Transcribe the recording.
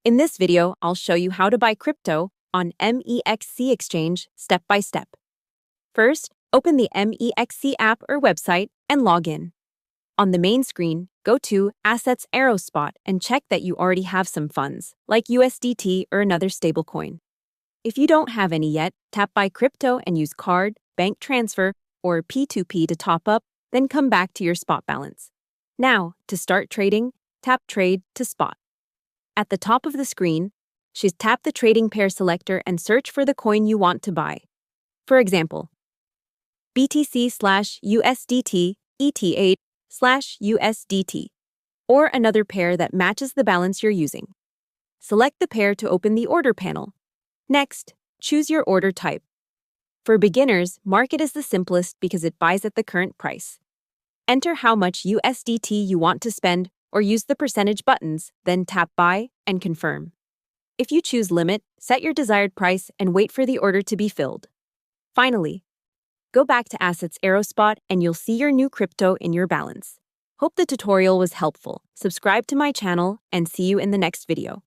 In this video, I'll show you how to buy crypto on MEXC Exchange step by step. First, open the MEXC app or website and log in. On the main screen, go to Assets arrow spot and check that you already have some funds, like USDT or another stablecoin. If you don't have any yet, tap Buy Crypto and use card, bank transfer, or P2P to top up, then come back to your spot balance. Now, to start trading, tap Trade to Spot. At the top of the screen, tap the trading pair selector and search for the coin you want to buy. For example, BTC/USDT, ETH/USDT, or another pair that matches the balance you're using. Select the pair to open the order panel. Next, choose your order type. For beginners, market is the simplest because it buys at the current price. Enter how much USDT you want to spend or use the percentage buttons, then tap Buy and Confirm. If you choose Limit, set your desired price and wait for the order to be filled. Finally, go back to Assets arrow spot and you'll see your new crypto in your balance. Hope the tutorial was helpful. Subscribe to my channel and see you in the next video.